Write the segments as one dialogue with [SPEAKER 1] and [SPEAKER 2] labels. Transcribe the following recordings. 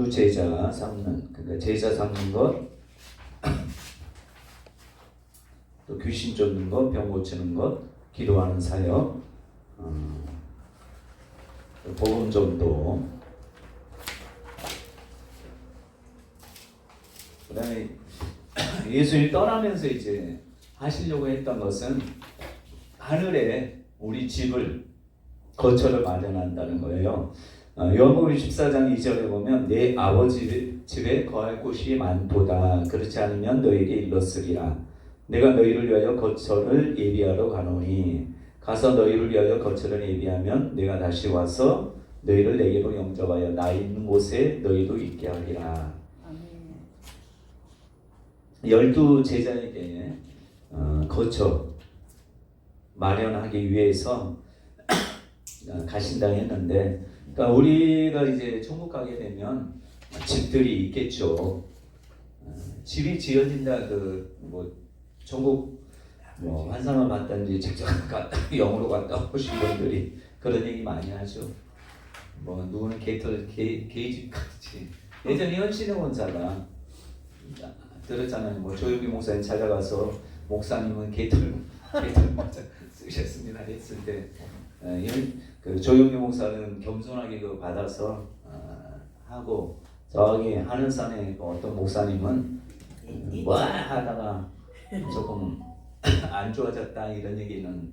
[SPEAKER 1] 열두 제자 삼는, 그러니까 제자 삼는 것, 또 귀신 쫓는 것, 병 고치는 것, 기도하는 사역, 복음 전도. 그다음에 예수님이 떠나면서 이제 하시려고 했던 것은 하늘에 우리 집을, 거처를 마련한다는 거예요. 요한복음 14장 2절에 보면 내 아버지 집에 거할 곳이 많도다. 그렇지 않으면 너에게 일렀으리라. 내가 너희를 위하여 거처를 예비하러 가노니 가서 너희를 위하여 거처를 예비하면 내가 다시 와서 너희를 내게로 영접하여 나 있는 곳에 너희도 있게 하리라. 열두 제자에게 거처 마련하기 위해서 가신다 했는데, 그러니까 우리가 이제 천국 가게 되면 집들이 있겠죠. 집이 지어진다, 천국 환상을 봤다든지 직접 영으로 갔다 오신 분들이 그런 얘기 많이 하죠. 누구는 개집 같이. 예전에 현신의 원사가 들었잖아요. 조용기 목사님 찾아가서 목사님은 개털 모자 쓰셨습니다 했을 때, 그 조용기 목사는 겸손하게 그 받아서 하고, 저기 하늘산에 어떤 목사님은 와 하다가 조금 안 좋아졌다 이런 얘기는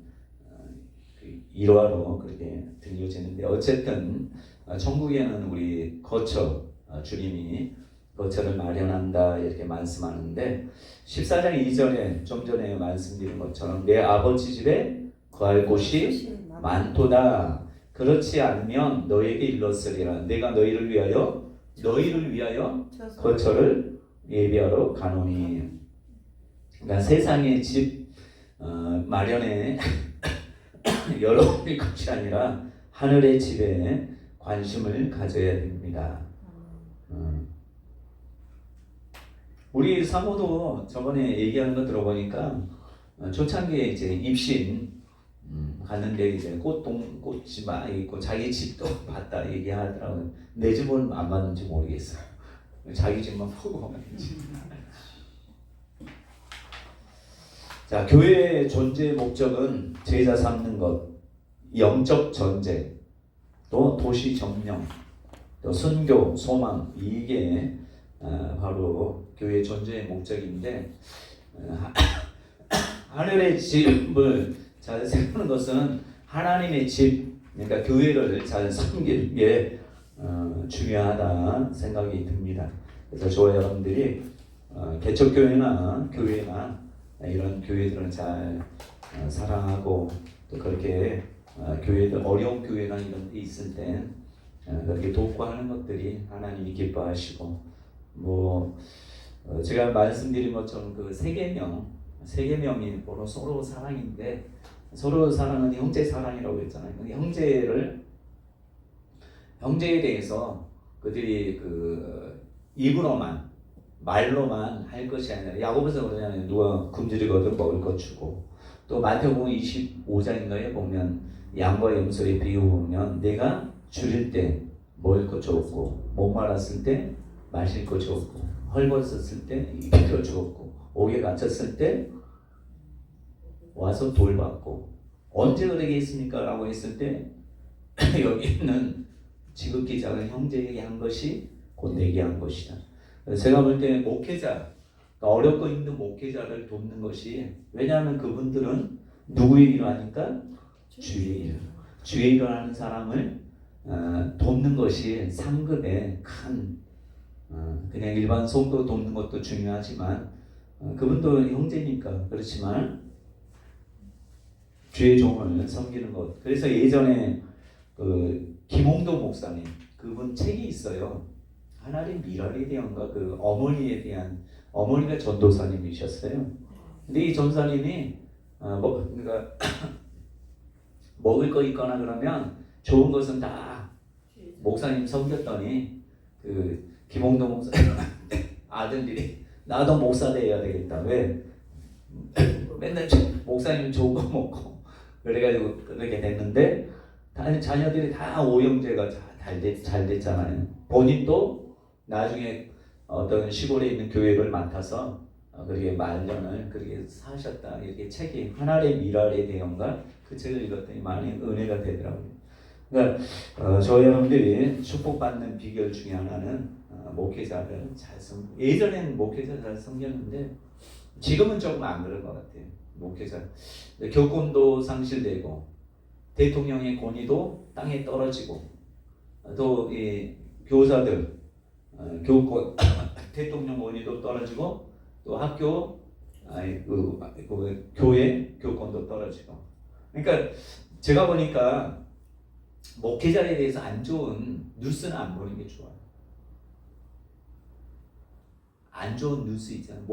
[SPEAKER 1] 일화로 그렇게 들려지는데, 어쨌든 천국에는 우리 거처, 주님이 거처를 마련한다 이렇게 말씀하는데, 14장 2절에 좀 전에 말씀드린 것처럼 내 아버지 집에 거할 곳이 많도다. 그렇지 않으면 너에게 일렀으리라. 내가 너희를 위하여 거처를 예비하러 가노니. 그러니까 세상의 집 마련에 여러분의 것이 아니라 하늘의 집에 관심을 가져야 됩니다. 우리 사모도 저번에 얘기하는 거 들어보니까 초창기에 이제 입신 갔는데 이제 꽃이 많이 있고 자기 집도 봤다 얘기하더라고요. 내 집은 안 봤는지 모르겠어요. 자기 집만 보고 갔는지. 자, 교회의 존재의 목적은 제자 삼는 것, 영적 전쟁, 또 도시 점령, 또 선교, 소망, 이게 바로 교회의 존재의 목적인데, 하늘의 집을 잘 세우는 것은 하나님의 집, 그러니까 교회를 잘 섬기는 게 중요하다 생각이 듭니다. 그래서 저와 여러분들이 개척교회나 교회나 이런 교회들을 잘 사랑하고, 또 그렇게 교회들, 어려운 교회나 이런 데 있을 때 그렇게 돕고 하는 것들이 하나님이 기뻐하시고, 제가 말씀드린 것처럼 그 세계명이 바로 서로 사랑인데, 서로 사랑은 형제 사랑이라고 했잖아요. 형제에 대해서 그들이 입으로만, 말로만 할 것이 아니라, 야고보서 그러잖아요. 누가 굶주리거든 먹을 것 주고, 또 마태복음 25장인가에 보면 양과 염소의 비유 보면 내가 줄일 때 먹을 것 줬고, 목말랐을 때 마실 것 줬고, 헐벗었을 때 입힐 것 줬고, 옥에 갇혔을 때 와서 돌봤고, 언제 그러게 했습니까? 라고 했을 때 여기 있는 지극히 작은 형제에게 한 것이 곧 내게 한 것이다. 제가 볼 때 목회자, 어렵고 힘든 목회자를 돕는 것이, 왜냐하면 그분들은 누구의 일을 하니까? 주의 일을 하는 사람을 돕는 것이 상급의 큰, 그냥 일반 성도 돕는 것도 중요하지만 그분도 형제니까 그렇지만 주의 종을 섬기는 것. 그래서 예전에 김홍도 목사님, 그분 책이 있어요. 하나님 미랄에 대한가, 어머니에 대한, 어머니가 전도사님이셨어요. 근데 이 전사님이 그러니까 먹을 거 있거나 그러면 좋은 것은 다 목사님 섬겼더니 김홍도 목사님 아들들이 나도 목사 돼야 되겠다. 왜? 맨날 목사님 좋은 거 먹고 그래가지고 그렇게 됐는데, 자녀들이 다 오형제가 잘 됐잖아요. 본인도 나중에 어떤 시골에 있는 교회를 맡아서 그렇게 말년을 그렇게 사셨다. 이렇게 책이 하나의 미랄의 대형가 그 책을 읽었더니 많이 은혜가 되더라고요. 그러니까 저희 여러분들이 축복받는 비결 중에 하나는 목회자를 예전엔 목회자 잘 섬겼는데 지금은 조금 안 그런 것 같아요. 목회자 교권도 상실되고 대통령의 권위도 땅에 떨어지고 또 이 교사들 교권 대통령 권위도 떨어지고 또 학교 교회 교권도 떨어지고 그러니까 제가 보니까 목회자에 대해서 안 좋은 뉴스는 안 보는 게 좋아요. 안 좋은 뉴스 있잖아요.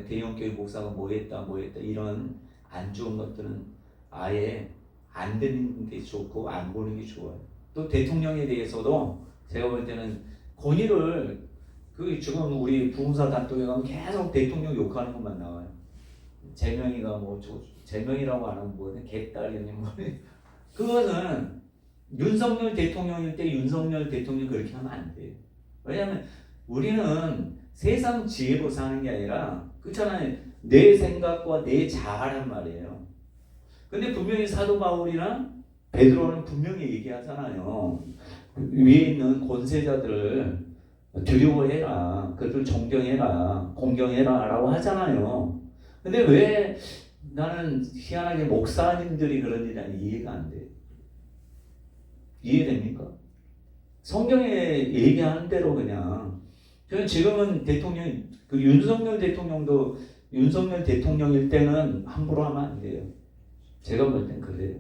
[SPEAKER 1] 대형교회 목사가 뭐 했다 이런 안 좋은 것들은 아예 안 듣는 게 좋고 안 보는 게 좋아요. 또 대통령에 대해서도 제가 볼 때는 권위를 지금 우리 부흥사 단독에 가면 계속 대통령 욕하는 것만 나와요. 재명이가 재명이라고 안 하면 뭐든 개딸이니 뭐 그것은 윤석열 대통령일 때 윤석열 대통령 그렇게 하면 안 돼요. 왜냐하면 우리는 세상 지혜로 사는 게 아니라 그렇잖아요. 내 생각과 내 자아란 말이에요. 근데 분명히 사도 바울이나 베드로는 분명히 얘기하잖아요. 위에 있는 권세자들을 두려워해라. 그들을 존경해라. 공경해라 라고 하잖아요. 근데 왜 나는 희한하게 목사님들이 그런 일이 아니 이해가 안 돼요. 이해됩니까? 성경에 얘기하는 대로 그냥 저는 지금은 윤석열 대통령일 때는 함부로 하면 안 돼요. 제가 볼 땐 그래요.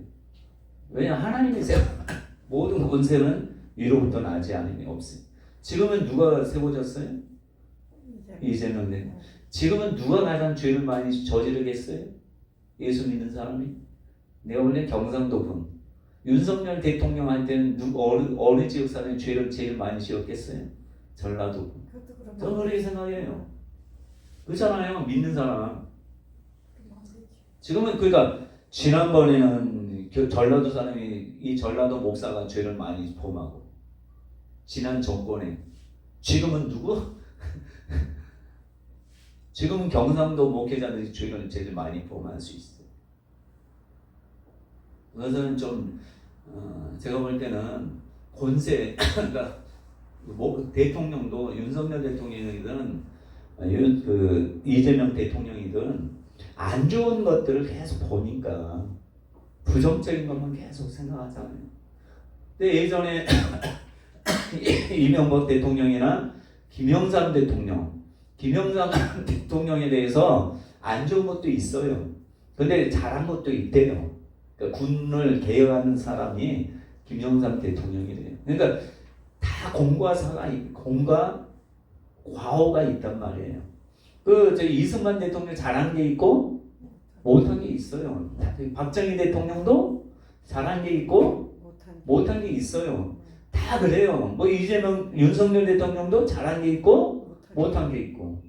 [SPEAKER 1] 왜냐 하나님이 모든 권세는 위로부터 나지 않음이 없어요. 지금은 누가 세워졌어요? 이재명 대. 지금은 누가 가장 죄를 많이 저지르겠어요? 예수 믿는 사람이? 내가 볼 땐 경상도군. 윤석열 대통령한테는 어느 지역 사람이 죄를 제일 많이 지었겠어요? 전라도군. 저는 그렇게 생각해요. 그렇잖아요. 믿는 사람. 지금은 그러니까 지난번에는 전라도 사람이 이 전라도 목사가 죄를 많이 범하고 지난 정권에 지금은 누구? 지금은 경상도 목회자들이 죄를 제일 많이 범할 수 있어요. 그것은 좀 제가 볼 때는 권세 그러니까 대통령도 윤석열 대통령이든 이재명 대통령이든 안 좋은 것들을 계속 보니까 부정적인 것만 계속 생각하잖아요. 근데 예전에 이명박 대통령이나 김영삼 대통령에 대해서 안 좋은 것도 있어요. 근데 잘한 것도 있대요. 그러니까 군을 개혁하는 사람이 김영삼 대통령이래요. 그러니까 다 공과 과오가 있단 말이에요. 이승만 대통령 잘한 게 있고 못한 게 있어요. 박정희 대통령도 잘한 게 있고 못한 게 있어요. 다 그래요. 윤석열 대통령도 잘한 게 있고 못한 게 있고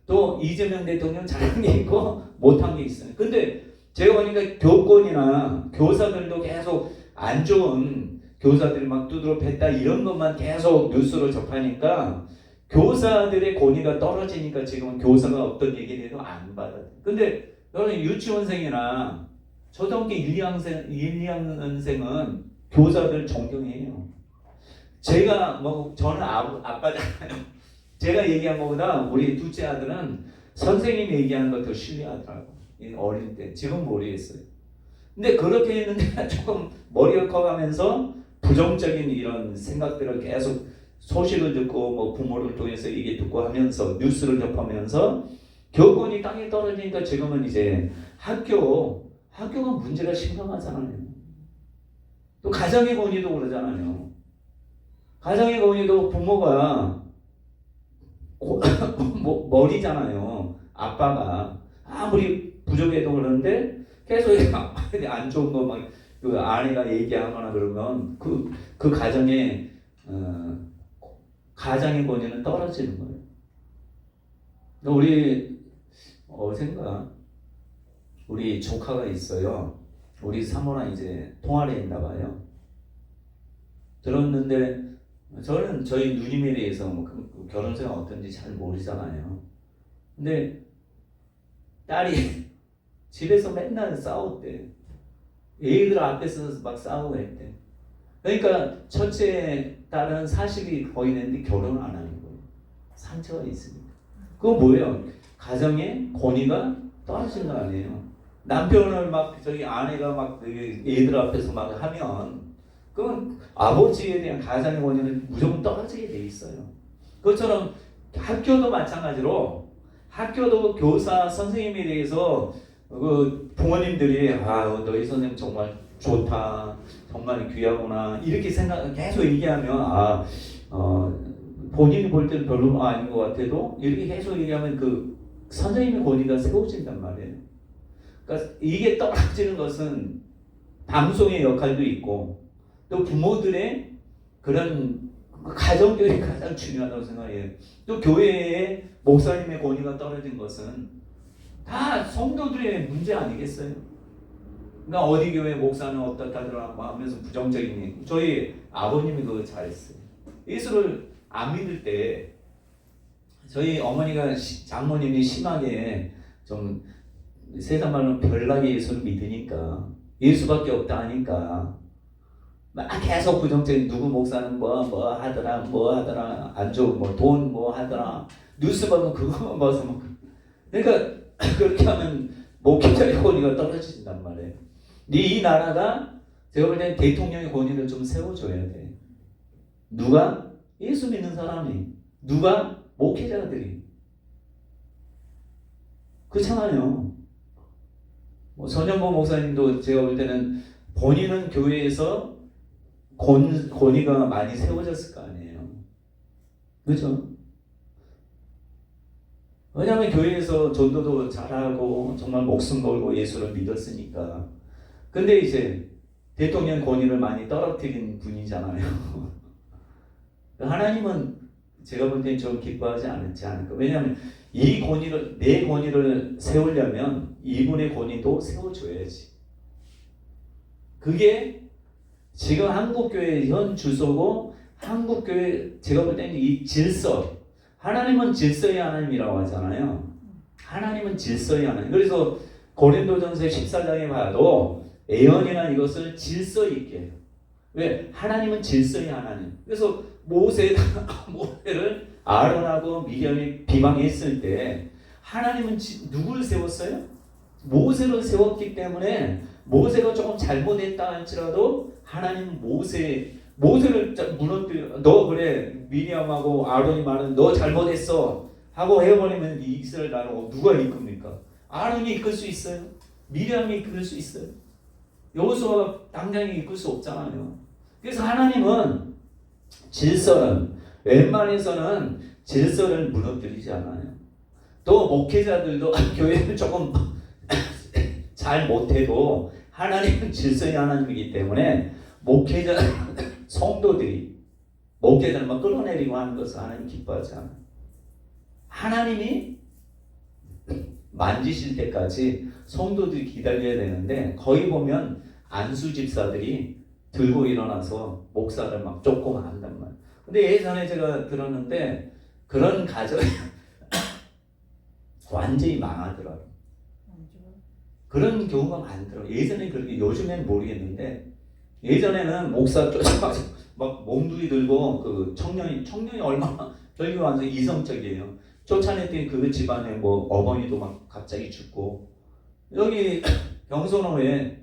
[SPEAKER 1] 또 이재명 대통령 잘한 게 있고 못한 게 있어요. 근데 제가 보니까 교권이나 교사들도 계속 안 좋은 교사들이 막 두드러 팼다 이런 것만 계속 뉴스로 접하니까 교사들의 권위가 떨어지니까 지금은 교사가 어떤 얘기를 해도 안 받아요. 근데 여러분 유치원생이나 초등학교 1, 2학년생은 교사들 존경해요. 저는 아빠잖아요. 제가 얘기한 것보다 우리 둘째 아들은 선생님이 얘기하는 걸 더 신뢰하더라고. 어릴 때. 지금 모르겠어요. 근데 그렇게 했는데 조금 머리가 커가면서 부정적인 이런 생각들을 계속 소식을 듣고 부모를 통해서 얘기 듣고 하면서 뉴스를 접하면서 교권이 땅에 떨어지니까 지금은 이제 학교가 문제가 심각하잖아요. 또 가정의 권위도 그러잖아요. 가정의 권위도 부모가 머리잖아요. 아빠가 아무리 부족해도 그러는데 계속 안 좋은 거 그 아내가 얘기하거나 그러면 그 가정의 권위는 떨어지는 거예요. 우리 조카가 있어요. 우리 사모랑 이제 통화를 했나 봐요. 들었는데 저는 저희 누님에 대해서 그 결혼 생활 어떤지 잘 모르잖아요. 근데 딸이 집에서 맨날 싸웠대. 애들 앞에서 막 싸우고 했대. 그러니까 첫째 딸은 40이 거의 됐는데 결혼을 안 하는 거예요. 상처가 있으니까. 그거 뭐예요? 가정의 권위가 떨어진 거 아니에요. 남편을 막 저기 아내가 막 애들 앞에서 막 하면 그건 아버지에 대한 가장의 권위는 무조건 떨어지게 돼 있어요. 그것처럼 학교도 마찬가지로 학교도 교사 선생님에 대해서 그 부모님들이 너희 선생님 정말 좋다, 정말 귀하구나 이렇게 생각 계속 얘기하면 본인이 볼 때는 별로 아닌 것 같아도 이렇게 계속 얘기하면 그 선생님의 권위가 세워진단 말이에요. 그러니까 이게 떨어지는 것은 방송의 역할도 있고 또 부모들의 그런 가정교육이 가장 중요하다고 생각해요. 또 교회의 목사님의 권위가 떨어진 것은 다 성도들의 문제 아니겠어요? 그러니까 어디 교회 목사는 어떻다더라 하면서 부정적인 저희 아버님이 그거 잘했어요. 예수를 안 믿을 때 저희 어머니가 장모님이 심하게 좀 세상 말로 별나게 예수를 믿으니까 예수밖에 없다 하니까 막 계속 부정적인 누구 목사는 뭐 하더라 안 좋은 뭐 돈 뭐 하더라 뉴스 보면 그거 봐서 뭐 그러니까 그렇게 하면 목회자의 권위가 떨어진단 말이에요. 이 나라가 제가 볼 때는 대통령의 권위를 좀 세워줘야 돼. 누가? 예수 믿는 사람이. 누가? 목회자들이. 그렇잖아요. 전현보 목사님도 제가 볼 때는 본인은 교회에서 권위가 많이 세워졌을 거 아니에요. 그렇죠? 왜냐하면 교회에서 전도도 잘하고 정말 목숨 걸고 예수를 믿었으니까. 근데 이제 대통령 권위를 많이 떨어뜨린 분이잖아요. 하나님은 제가 볼 때는 좀 기뻐하지 않을까. 왜냐하면 이 권위를 내 권위를 세우려면 이분의 권위도 세워줘야지. 그게 지금 한국교회 현 주소고 한국교회 제가 볼 때는 이 질서 하나님은 질서의 하나님이라고 하잖아요. 하나님은 질서의 하나님. 그래서 고린도전서 14장에 봐도 애언이나 이것을 질서 있게. 왜? 하나님은 질서의 하나님. 그래서 모세를 아론하고 미리암이 비방했을 때 하나님은 누구를 세웠어요? 모세를 세웠기 때문에 모세가 조금 잘못했다 할지라도 하나님은 모세를 무너뜨려 너 그래 미리암하고 아론이 말은 너 잘못했어 하고 해버리면 이 이스라엘 나라가 누가 이끕니까? 아론이 이끌 수 있어요? 미리암이 이끌 수 있어요? 여호수아가 당장에 이끌 수 없잖아요. 그래서 하나님은 질서는 웬만해서는 질서를 무너뜨리지 않아요. 또 목회자들도 교회를 조금 잘 못해도 하나님은 질서의 하나님이기 때문에 목회자 성도들이 목회자를 막 끌어내리고 하는 것을 하나님 기뻐하지 않아요. 하나님이 만지실 때까지 성도들이 기다려야 되는데 거의 보면 안수 집사들이 들고 일어나서 목사를 막 쫓고 한단 말이에요. 근데 예전에 제가 들었는데 그런 가정이 완전히 망하더라고요. 그런 경우가 많더라고요. 예전에 그렇게 요즘에는 모르겠는데 예전에는 목사 쫓아가서 막 몽둥이 들고 그 청년이 얼마나 저희 완전 이성적이에요. 쫓아냈더니 그 집안에 뭐 어머니도 막 갑자기 죽고 여기 경선호에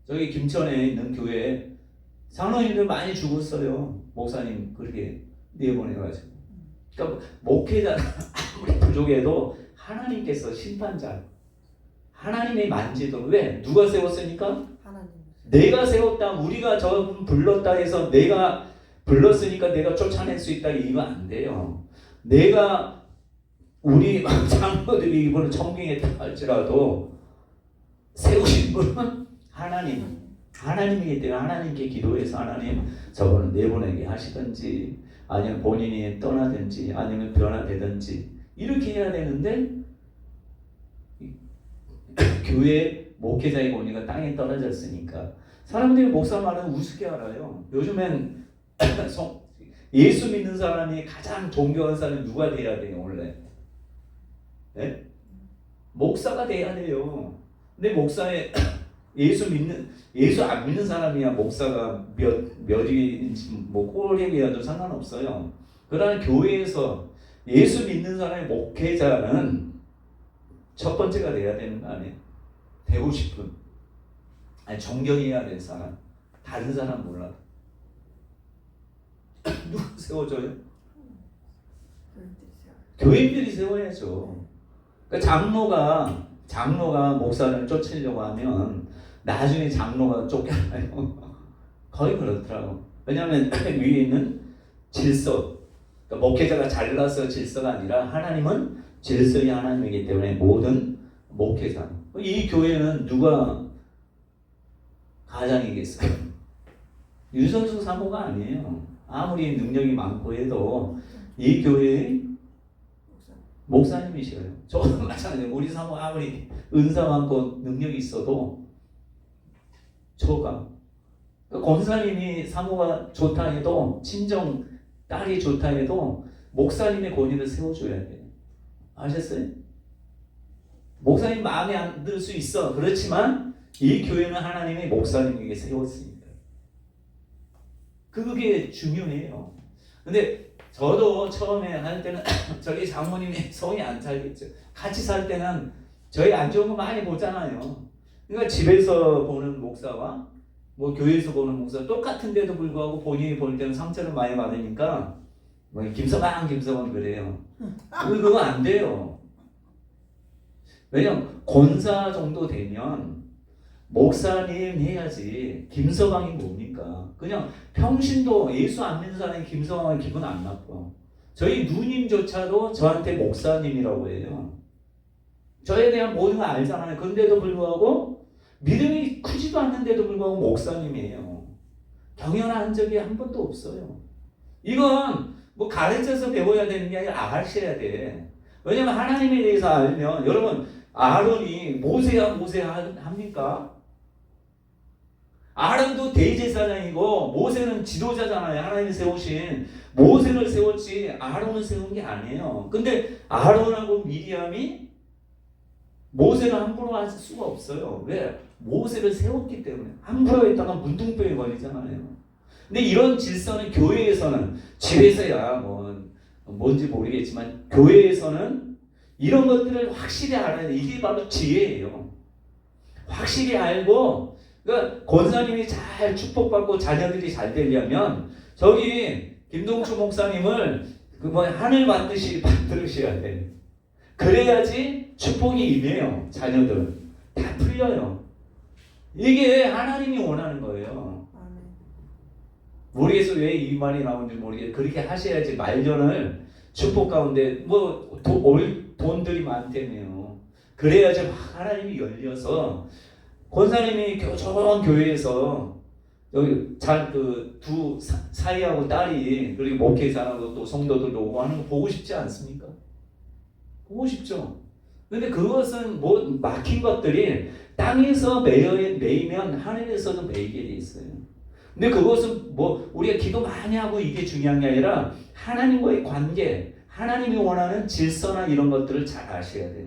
[SPEAKER 1] 저기 김천에 있는 교회에 장로님들 많이 죽었어요. 목사님 그렇게 내보내가지고. 그러니까 목회자 아무리 부족해도 하나님께서 심판자 하나님의 만지도록 왜? 누가 세웠으니까? 하나님. 내가 세웠다. 우리가 저 불렀다 해서 내가 불렀으니까 내가 쫓아낼 수 있다. 이거 안 돼요. 내가 우리 장로들이 이분을 청빙했다 할지라도 세우신 분은 하나님이기 때문에 하나님께 기도해서 하나님 저분을 내보내게 하시든지 아니면 본인이 떠나든지 아니면 변화되든지 이렇게 해야 되는데 교회 목회자의 권위가 땅에 떨어졌으니까 사람들이 목사 말은 우습게 알아요. 요즘엔 예수 믿는 사람이 가장 존경하는 사람이 누가 돼야 돼요 원래? 네? 목사가 돼야 돼요. 근데 목사에 예수 안 믿는 사람이야 목사가 몇인지 뭐 꼴이라도 상관없어요. 그러나 교회에서 예수 믿는 사람의 목회자는 첫 번째가 돼야 되는 거 아니에요? 되고 싶은, 아니 존경해야 될 사람, 다른 사람 몰라. 누가 세워줘요? 교인들이 세워야죠. 그러니까 장로가 목사를 쫓으려고 하면 나중에 장로가 쫓겨나요. 거의 그렇더라고. 왜냐하면 위에 있는 질서, 그러니까 목회자가 잘나서 질서가 아니라 하나님은 질서의 하나님이기 때문에 모든 목회자. 이 교회는 누가 가장이겠어요? 유선수 사모가 아니에요. 아무리 능력이 많고 해도 이 교회의 목사님이셔요. 저도 마찬가지예요. 우리 사모 아무리 은사 많고 능력이 있어도 저가 권사님이 사모가 좋다 해도 친정 딸이 좋다 해도 목사님의 권위를 세워줘야 돼요. 아셨어요? 목사님 마음에 안 들 수 있어. 그렇지만 이 교회는 하나님이 목사님에게 세웠습니다. 그게 중요해요. 근데 저도 처음에 할 때는 저희 장모님이 성이 안 차겠죠. 같이 살 때는 저희 안 좋은 거 많이 보잖아요. 그러니까 집에서 보는 목사와 뭐 교회에서 보는 목사 똑같은데도 불구하고 본인이 볼 때는 상처를 많이 받으니까 뭐 김서방 그래요. 그거 안 돼요. 왜냐면 권사 정도 되면 목사님 해야지. 김서방이 뭡니까? 그냥 평신도 예수 안 믿는 사람이 김서방은 기분 안 나빠. 저희 누님조차도 저한테 목사님이라고 해요. 저에 대한 모든 걸 알잖아요. 그런데도 불구하고 믿음이 크지도 않는데도 불구하고 목사님이에요. 경연한 적이 한 번도 없어요. 이건 뭐 가르쳐서 배워야 되는 게 아니라 아셔야 돼. 왜냐면 하나님에 대해서 알면, 여러분 아론이 모세야 합니까? 아론도 대제사장이고 모세는 지도자잖아요. 하나님이 세우신 모세를 세웠지 아론을 세운 게 아니에요. 근데 아론하고 미리암이 모세를 함부로 할 수가 없어요. 왜? 모세를 세웠기 때문에. 함부로 했다가 문둥병에 걸리잖아요. 근데 이런 질서는 교회에서는, 집에서야 뭔지 모르겠지만 교회에서는 이런 것들을 확실히 알아야 돼. 이게 바로 지혜예요. 확실히 알고, 그러니까 권사님이 잘 축복받고 자녀들이 잘 되려면 저기 김동주 목사님을 하늘 받듯이 받들으셔야 돼. 그래야지 축복이 임해요. 자녀들 다 풀려요. 이게 하나님이 원하는 거예요. 모르겠어 왜 이 말이 나오는지 모르겠어요. 그렇게 하셔야지 말년을 축복 가운데 돈들이 많다며요. 그래야지 하나님이 열려서 권사님이 좋은 교회에서 여기 두 사이하고 딸이 그리고 목회자하고 또 성도들도 오고 하는 거 보고 싶지 않습니까? 보고 싶죠. 근데 그것은 막힌 것들이 땅에서 매이면 하늘에서도 매이게 돼 있어요. 근데 그것은 우리가 기도 많이 하고 이게 중요한 게 아니라 하나님과의 관계, 하나님이 원하는 질서나 이런 것들을 잘 아셔야 돼요.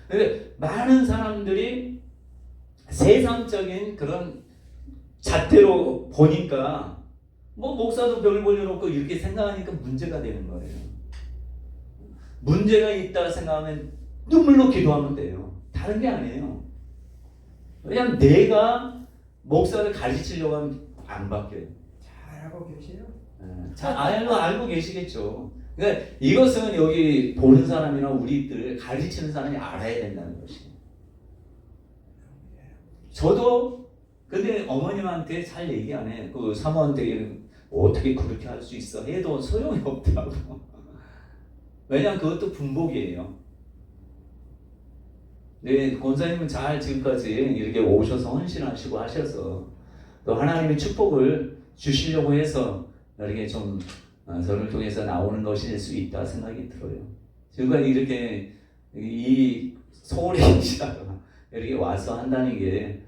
[SPEAKER 1] 근데 많은 사람들이 세상적인 그런 잣대로 보니까 목사도 별 벌려놓고 이렇게 생각하니까 문제가 되는 거예요. 문제가 있다 생각하면 눈물로 기도하면 돼요. 다른 게 아니에요. 왜냐하면 내가 목사를 가르치려고 하면 안 바뀌어요.
[SPEAKER 2] 잘하고 계세요?
[SPEAKER 1] 잘 알고 계시겠죠. 그러니까 이것은 여기 보는 사람이나 우리들 가르치는 사람이 알아야 된다는 것이에요. 저도 근데 어머님한테 잘 얘기 안 해. 그 사모한테 어떻게 그렇게 할 수 있어 해도 소용이 없더라고. 왜냐면 그것도 분복이에요. 네, 권사님은 잘 지금까지 이렇게 오셔서 헌신하시고 하셔서 또 하나님의 축복을 주시려고 해서 이렇게 좀 저를 통해서 나오는 것일 수 있다 생각이 들어요. 지금까지 이렇게 이 서울에 계시다가 이렇게 와서 한다는 게,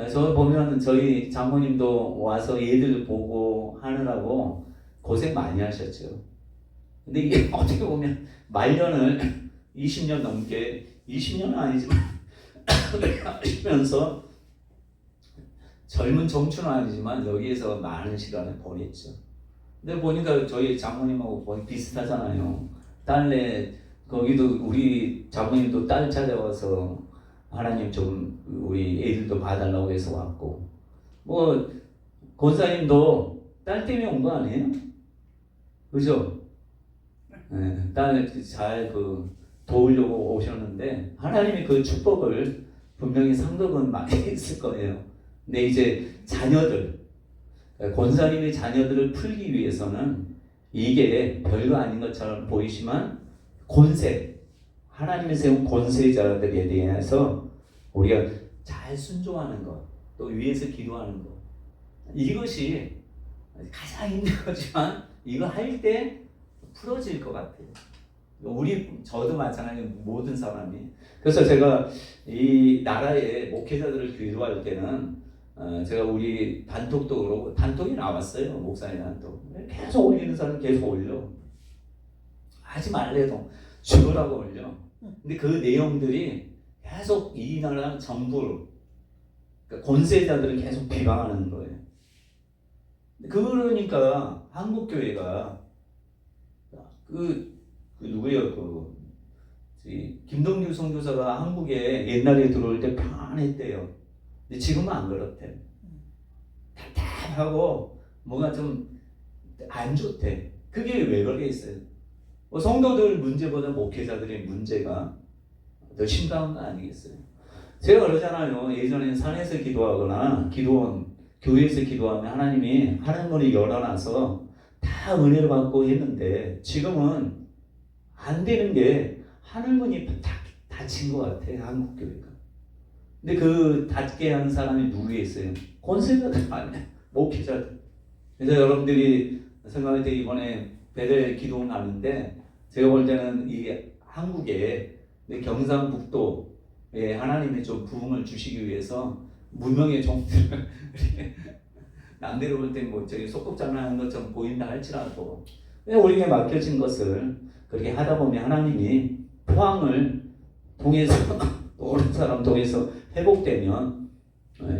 [SPEAKER 1] 저 보면 저희 장모님도 와서 얘들 보고 하느라고 고생 많이 하셨죠. 근데 이게 어떻게 보면 말년을 20년 넘게 20년은 아니지만 하시면서 젊은 청춘은 아니지만 여기에서 많은 시간을 보냈죠. 근데 보니까 저희 장모님하고 거의 비슷하잖아요. 딸내 거기도 우리 장모님도 딸 찾아와서 하나님 좀 우리 애들도 봐달라고 해서 왔고, 뭐 권사님도 딸 때문에 온 거 아니에요? 그죠? 네, 딸 잘 도우려고 오셨는데 하나님이 그 축복을 분명히 상급은 많이 했을 거예요. 근데 이제 자녀들, 권사님의 자녀들을 풀기 위해서는 이게 별거 아닌 것처럼 보이지만 권세, 하나님이 세운 권세자들에 대해서 우리가 잘 순종하는 것, 또 위에서 기도하는 것, 이것이 가장 힘든 거지만 이거 할 때 풀어질 것 같아요. 저도 마찬가지로 모든 사람이. 그래서 제가 이 나라의 목회자들을 기도할 때는 제가 우리 단톡도 그러고, 단톡이 나왔어요. 목사님 단톡. 계속 올리는 사람 계속 올려. 하지 말래도 죽으라고 올려. 근데 그 내용들이 계속 이 나라 정부, 그러니까 권세자들을 계속 비방하는 거예요. 그러니까 한국 교회가 누구예요? 김동규 선교사가 한국에 옛날에 들어올 때 편안했대요. 근데 지금은 안 그렇대. 답답하고 뭔가 좀 안 좋대. 그게 왜 그러겠어요? 성도들 문제보다 목회자들의 문제가 더 심각한 거 아니겠어요? 제가 그러잖아요. 예전에 산에서 기도하거나 교회에서 기도하면 하나님이 하늘 문이 열어놔서 다 은혜를 받고 했는데, 지금은 안 되는 게 하늘 문이 닫힌 것 같아, 한국 교회가. 근데 그 닫게 하는 사람이 누구겠어요? 권세자들 아니야, 목회자들. 그래서 여러분들이 생각할 때 이번에 베델 기도 나는데, 제가 볼 때는 이 한국에 경상북도에 하나님이 좀 부흥을 주시기 위해서 무명의 종들을 남대로 볼 때 뭐 저기 소꿉장난하는 것처럼 보인다 할지라도 우리에게 맡겨진 것을 그렇게 하다 보면 하나님이 포항을 통해서 오는 사람 통해서 회복되면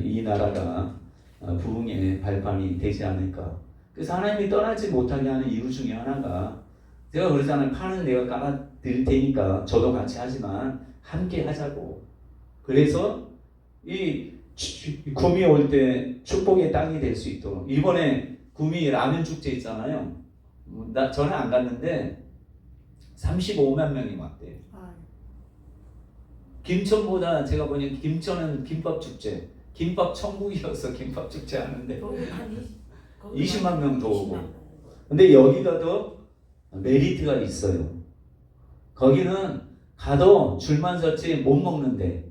[SPEAKER 1] 이 나라가 부흥의 발판이 되지 않을까. 그래서 하나님이 떠나지 못하게 하는 이유 중에 하나가, 제가 그러잖아요. 판은 내가 깔아 드릴 테니까 저도 같이 하지만 함께 하자고. 그래서 이 구미 올 때 축복의 땅이 될 수 있도록. 이번에 구미 라면 축제 있잖아요. 저는 안 갔는데 35만 명이 왔대요. 김천보다 제가 보니 김천은 김밥 축제, 김밥 천국이어서 김밥 축제 하는데 20만 명 더 오고. 근데 여기가 더 메리트가 있어요. 거기는 가도 줄만 섰지 못 먹는데,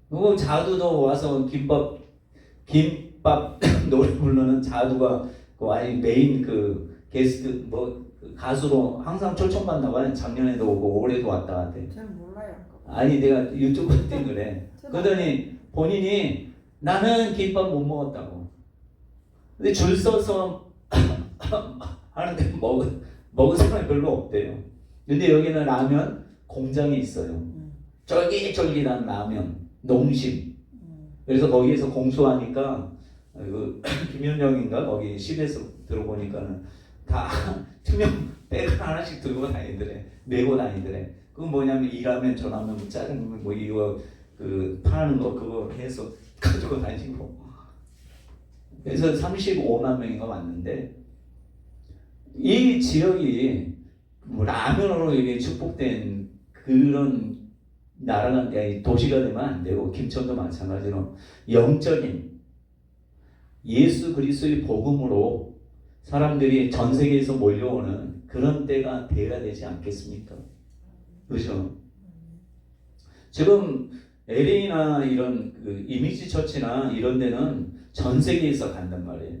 [SPEAKER 1] 그리고 자두도 와서 김밥 노래 부르는 자두가 메인 게스트 가수로 항상 초청받나 작년에도 오고 올해도 왔다 갔대.
[SPEAKER 2] 잘 몰라요.
[SPEAKER 1] 아니 내가 유튜브 때 그래. 그러더니 본인이 나는 김밥 못 먹었다고. 근데 줄 서서 하는데 먹은 사람이 별로 없대요. 근데 여기는 라면 공장이 있어요. 쫄깃쫄깃한 라면, 농심. 그래서 거기에서 공수하니까 김현정인가 거기 시에서 들어보니까는 다 투명 백 하나씩 들고 다니더래. 메고 다니더래. 그건 뭐냐면 이 라면 저 라면 짜장면 이거 파는 거 그거 해서 가지고 다니고. 그래서 35만 명인가 왔는데, 이 지역이 라면으로 이게 축복된 그런 나라가 도시가 되면 안 되고, 김천도 마찬가지로 영적인 예수 그리스도의 복음으로 사람들이 전 세계에서 몰려오는 그런 때가 돼야 되지 않겠습니까? 그렇죠? 지금 LA나 이런 이미지 처치나 이런 데는 전 세계에서 간단 말이에요.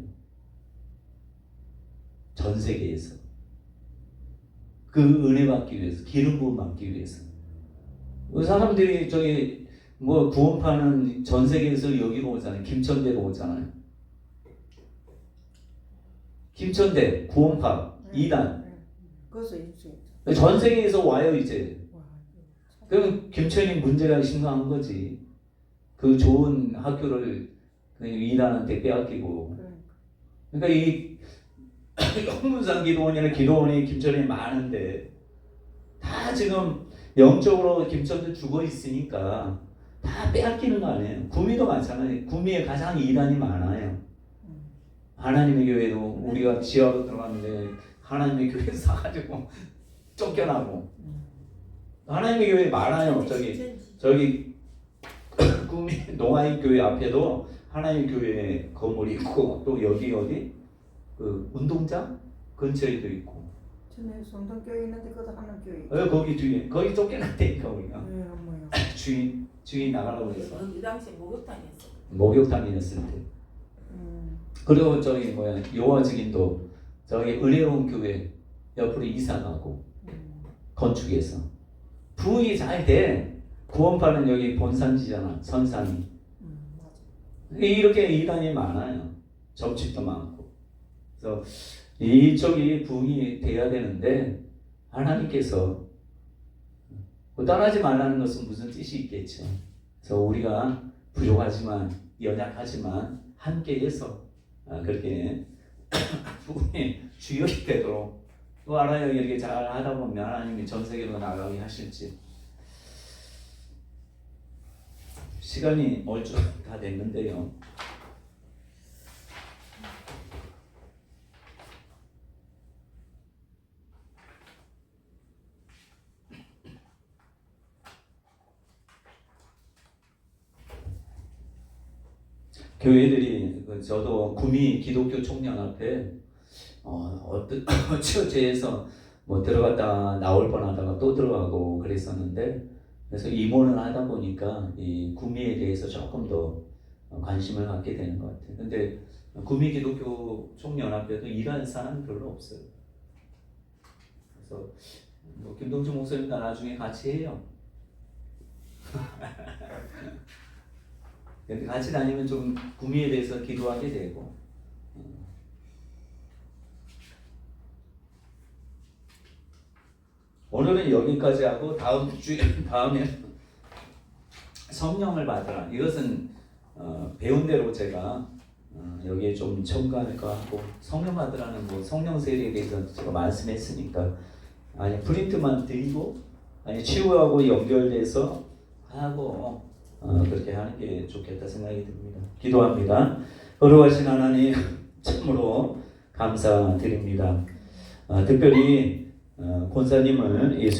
[SPEAKER 1] 전 세계에서 그 은혜 받기 위해서, 기름 부음 받기 위해서. 사람들이 구원파는 전 세계에서 여기로 오잖아요. 김천대로 오잖아요. 김천대, 구원파, 이단.
[SPEAKER 2] 그것도 있죠.
[SPEAKER 1] 전 세계에서 와요 이제. 그럼 김천이 문제가 심각한 거지. 그 좋은 학교를 이단한테 빼앗기고. 그러니까 이 홍문산 기도원이나 기도원이 김천에 많은데 다 지금 영적으로 김천도 죽어 있으니까 다 빼앗기는 거 아니에요. 구미도 많잖아요. 구미에 가장 이단이 많아요. 하나님의 교회도 우리가 지하로 들어갔는데 하나님의 교회 사가지고 쫓겨나고. 하나님의 교회 많아요. 저기 구미 농아인 교회 앞에도 하나님의 교회 건물이 있고 또 여기 어디 그 운동장 근처에도 있고.
[SPEAKER 2] 전에 성동교회 있는데 그것도 하나교회.
[SPEAKER 1] 거기 뒤에 거기 쫓겨났다니까 우리가.
[SPEAKER 2] 뭐요?
[SPEAKER 1] 주인 나가라고 해서.
[SPEAKER 3] 이 당시 목욕탕이었어.
[SPEAKER 1] 목욕탕이었을 때. 그리고 저기 뭐야 요한 증인도 저기 은혜로운 교회 옆으로 이사 가고 건축해서 부흥이 잘 돼. 구원파는 여기 본산지잖아. 선산이. 이렇게 이단이 많아요. 점집도 많고. 그래서 이쪽이 부흥이 돼야 되는데 하나님께서 따라하지 말라는 것은 무슨 뜻이 있겠죠. 그래서 우리가 부족하지만 연약하지만 함께해서 그렇게 부흥의 주역이 되도록 또 알아요. 이렇게 잘 하다 보면 하나님이 전 세계로 나가게 하실지. 시간이 얼추 다 됐는데요. 교회들이 저도 구미 기독교 총연합회 어떤 처제에서 뭐 들어갔다가 나올 뻔하다가 또 들어가고 그랬었는데 그래서 임원을 하다 보니까 이 구미에 대해서 조금 더 관심을 갖게 되는 것 같아요. 근데 구미 기독교 총연합회도 일하는 사람 별로 없어요. 그래서 뭐 김동주 목사님과 나중에 같이 해요. 근데 같이 다니면 좀 구미에 대해서 기도하게 되고. 오늘은 여기까지 하고 다음에 성령을 받으라. 이것은 배운 대로 제가 여기에 좀 첨가할까 하고 성령 받으라는 뭐 성령 세례에 대해서 제가 말씀했으니까 아니 프린트만 드리고 아니 치유하고 연결돼서 하고 그렇게 하는 게 좋겠다 생각이 듭니다. 기도합니다. 거룩하신 하나님 참으로 감사드립니다. 특별히 권사님을 예수